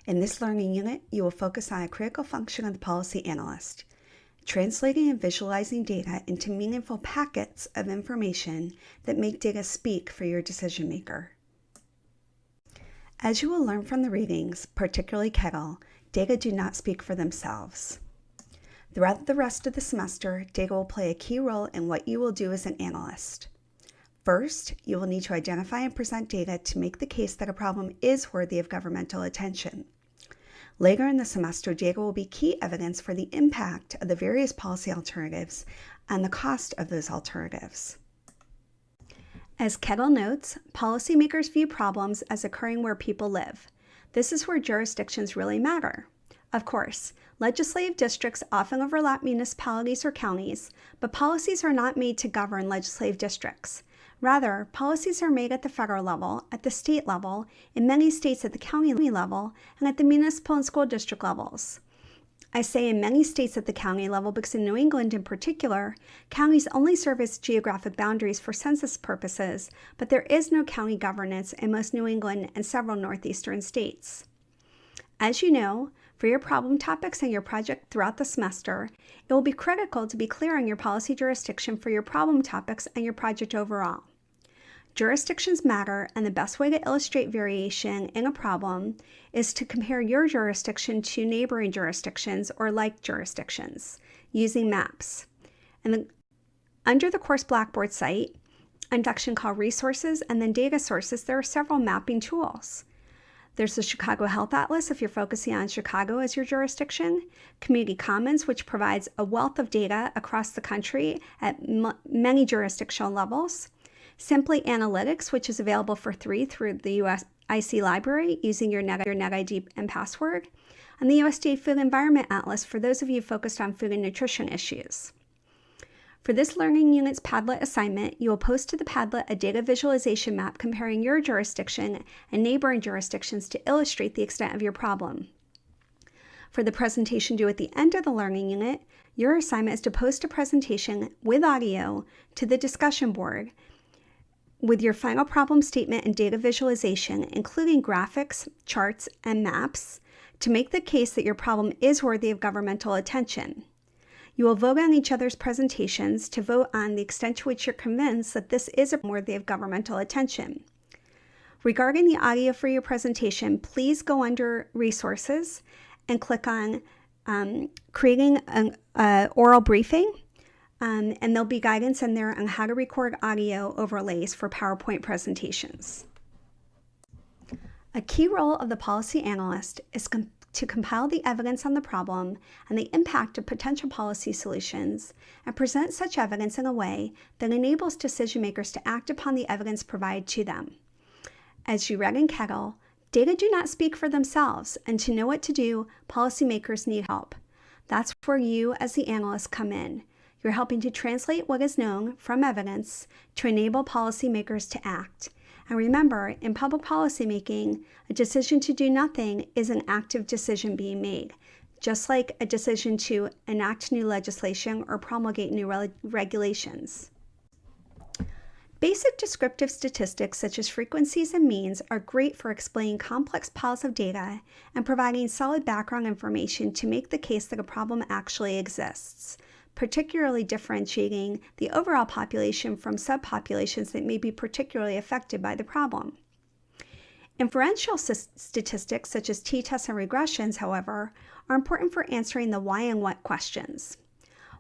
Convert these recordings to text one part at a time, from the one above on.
In this learning unit, you will focus on a critical function of the policy analyst, translating and visualizing data into meaningful packets of information that make data speak for your decision maker. As you will learn from the readings, particularly Kettle, data do not speak for themselves. Throughout the rest of the semester, data will play a key role in what you will do as an analyst. First, you will need to identify and present data to make the case that a problem is worthy of governmental attention. Later in the semester, data will be key evidence for the impact of the various policy alternatives and the cost of those alternatives. As Kettle notes, policymakers view problems as occurring where people live. This is where jurisdictions really matter. Of course, legislative districts often overlap municipalities or counties, but policies are not made to govern legislative districts. Rather, policies are made at the federal level, at the state level, in many states at the county level, and at the municipal and school district levels. I say in many states at the county level because in New England in particular, counties only serve as geographic boundaries for census purposes, but there is no county governance in most New England and several northeastern states. As you know, for your problem topics and your project throughout the semester, it will be critical to be clear on your policy jurisdiction for your problem topics and your project overall. Jurisdictions matter, and the best way to illustrate variation in a problem is to compare your jurisdiction to neighboring jurisdictions or like jurisdictions using maps. Under the course Blackboard site, in a section called Resources and then Data Sources, there are several mapping tools. There's the Chicago Health Atlas if you're focusing on Chicago as your jurisdiction, Community Commons, which provides a wealth of data across the country at many jurisdictional levels, Simply Analytics, which is available for free through the USIC library using your NetID and password, and the USDA Food Environment Atlas for those of you focused on food and nutrition issues. For this learning unit's Padlet assignment, you will post to the Padlet a data visualization map comparing your jurisdiction and neighboring jurisdictions to illustrate the extent of your problem. For the presentation due at the end of the learning unit, your assignment is to post a presentation with audio to the discussion board with your final problem statement and data visualization, including graphics, charts, and maps, to make the case that your problem is worthy of governmental attention. You will vote on each other's presentations to vote on the extent to which you're convinced that this is worthy of governmental attention. Regarding the audio for your presentation, please go under Resources and click on Creating an Oral Briefing, and there'll be guidance in there on how to record audio overlays for PowerPoint presentations. A key role of the policy analyst is to compile the evidence on the problem and the impact of potential policy solutions and present such evidence in a way that enables decision makers to act upon the evidence provided to them. As you read in Kettle, data do not speak for themselves, and to know what to do, policymakers need help. That's where you as the analyst come in. You're helping to translate what is known from evidence to enable policymakers to act. And remember, in public policymaking, a decision to do nothing is an active decision being made, just like a decision to enact new legislation or promulgate new regulations. Basic descriptive statistics such as frequencies and means are great for explaining complex piles of data and providing solid background information to make the case that a problem actually exists, particularly differentiating the overall population from subpopulations that may be particularly affected by the problem. Inferential statistics such as t-tests and regressions, however, are important for answering the why and what questions.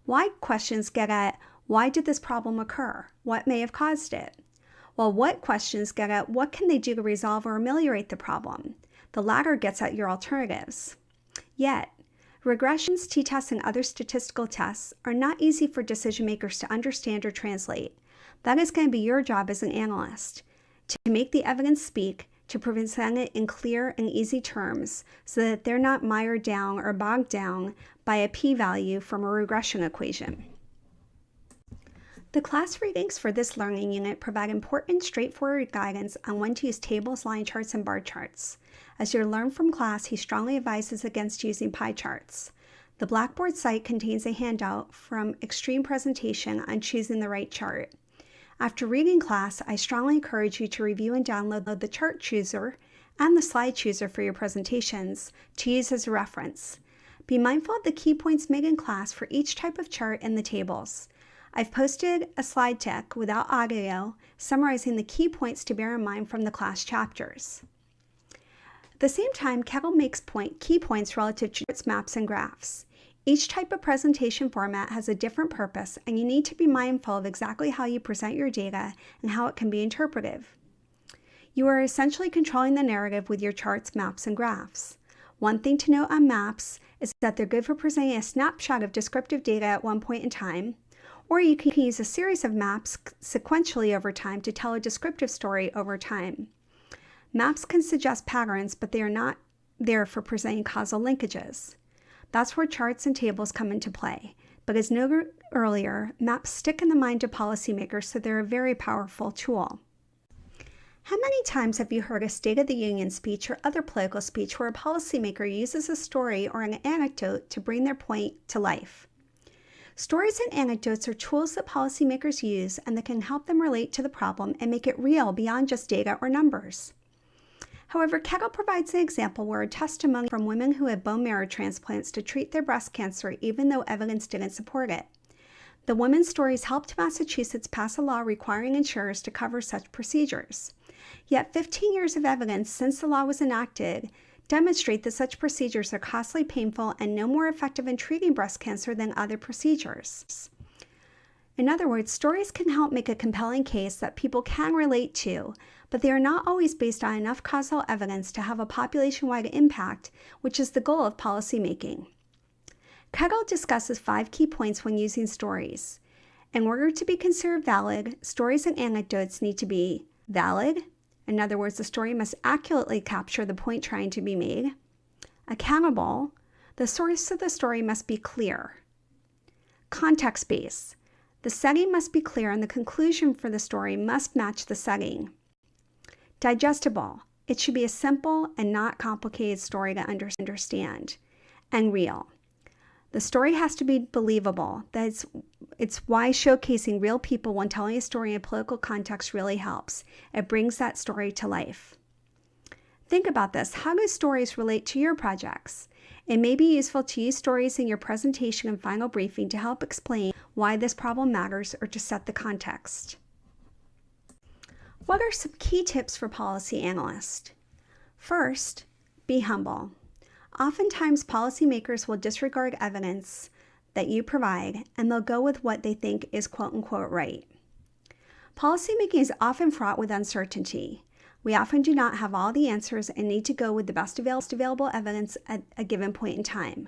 Why questions get at why did this problem occur? What may have caused it? While what questions get at what can they do to resolve or ameliorate the problem? The latter gets at your alternatives. Yet, regressions, t-tests, and other statistical tests are not easy for decision makers to understand or translate. That is going to be your job as an analyst, to make the evidence speak, to present it in clear and easy terms so that they're not mired down or bogged down by a p-value from a regression equation. The class readings for this learning unit provide important, straightforward guidance on when to use tables, line charts, and bar charts. As you learn from class, he strongly advises against using pie charts. The Blackboard site contains a handout from Extreme Presentation on choosing the right chart. After reading class, I strongly encourage you to review and download the chart chooser and the slide chooser for your presentations to use as a reference. Be mindful of the key points made in class for each type of chart in the tables. I've posted a slide deck without audio summarizing the key points to bear in mind from the class chapters. At the same time, Kaggle makes key points relative to charts, maps, and graphs. Each type of presentation format has a different purpose, and you need to be mindful of exactly how you present your data and how it can be interpretive. You are essentially controlling the narrative with your charts, maps, and graphs. One thing to note on maps is that they're good for presenting a snapshot of descriptive data at one point in time, or you can use a series of maps sequentially over time to tell a descriptive story over time. Maps can suggest patterns, but they are not there for presenting causal linkages. That's where charts and tables come into play. But as noted earlier, maps stick in the mind of policymakers, so they're a very powerful tool. How many times have you heard a State of the Union speech or other political speech where a policymaker uses a story or an anecdote to bring their point to life? Stories and anecdotes are tools that policymakers use and that can help them relate to the problem and make it real beyond just data or numbers. However, Kaggle provides an example where a testimony from women who had bone marrow transplants to treat their breast cancer even though evidence didn't support it. The women's stories helped Massachusetts pass a law requiring insurers to cover such procedures. Yet 15 years of evidence since the law was enacted demonstrate that such procedures are costly, painful, and no more effective in treating breast cancer than other procedures. In other words, stories can help make a compelling case that people can relate to, but they are not always based on enough causal evidence to have a population-wide impact, which is the goal of policymaking. Kaggle discusses 5 key points when using stories. In order to be considered valid, stories and anecdotes need to be valid. In other words, the story must accurately capture the point trying to be made. Accountable. The source of the story must be clear. Context-based. The setting must be clear and the conclusion for the story must match the setting. Digestible. It should be a simple and not complicated story to understand. And real. The story has to be believable. It's why showcasing real people when telling a story in a political context really helps. It brings that story to life. Think about this. How do stories relate to your projects? It may be useful to use stories in your presentation and final briefing to help explain why this problem matters or to set the context. What are some key tips for policy analysts? First, be humble. Oftentimes, policymakers will disregard evidence that you provide, and they'll go with what they think is quote-unquote right. Policymaking is often fraught with uncertainty. We often do not have all the answers and need to go with the best available evidence at a given point in time.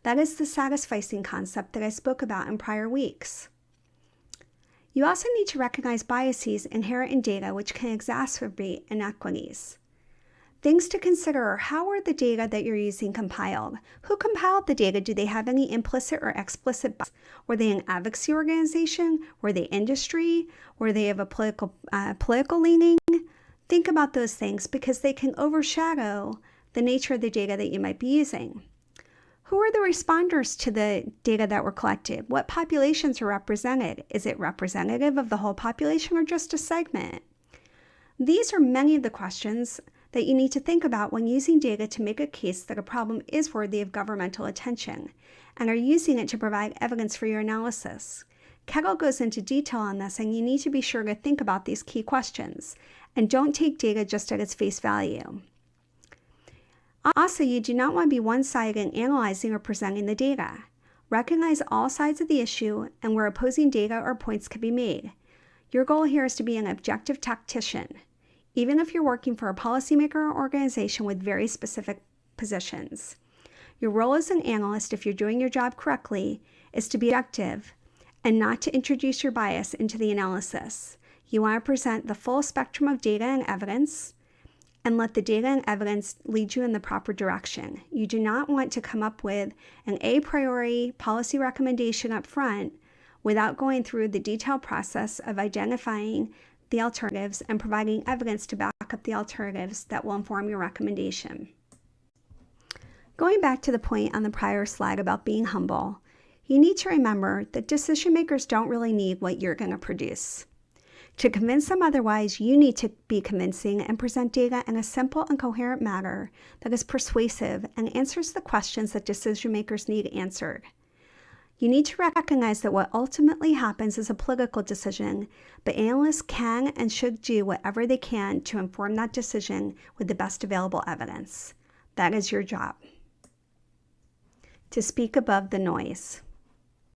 That is the satisficing concept that I spoke about in prior weeks. You also need to recognize biases inherent in data which can exacerbate inequities. Things to consider are: how are the data that you're using compiled? Who compiled the data? Do they have any implicit or explicit bias? Were they an advocacy organization? Were they industry? Were they of a political leaning? Think about those things because they can overshadow the nature of the data that you might be using. Who are the responders to the data that were collected? What populations are represented? Is it representative of the whole population or just a segment? These are many of the questions that you need to think about when using data to make a case that a problem is worthy of governmental attention, and are using it to provide evidence for your analysis. Kaggle goes into detail on this, and you need to be sure to think about these key questions, and don't take data just at its face value. Also, you do not want to be one-sided in analyzing or presenting the data. Recognize all sides of the issue and where opposing data or points can be made. Your goal here is to be an objective tactician, even if you're working for a policymaker or organization with very specific positions. Your role as an analyst, if you're doing your job correctly, is to be objective and not to introduce your bias into the analysis. You want to present the full spectrum of data and evidence and let the data and evidence lead you in the proper direction. You do not want to come up with an a priori policy recommendation up front without going through the detailed process of identifying the alternatives and providing evidence to back up the alternatives that will inform your recommendation. Going back to the point on the prior slide about being humble, you need to remember that decision makers don't really need what you're going to produce. To convince them otherwise, you need to be convincing and present data in a simple and coherent manner that is persuasive and answers the questions that decision makers need answered. You need to recognize that what ultimately happens is a political decision, but analysts can and should do whatever they can to inform that decision with the best available evidence. That is your job. To speak above the noise.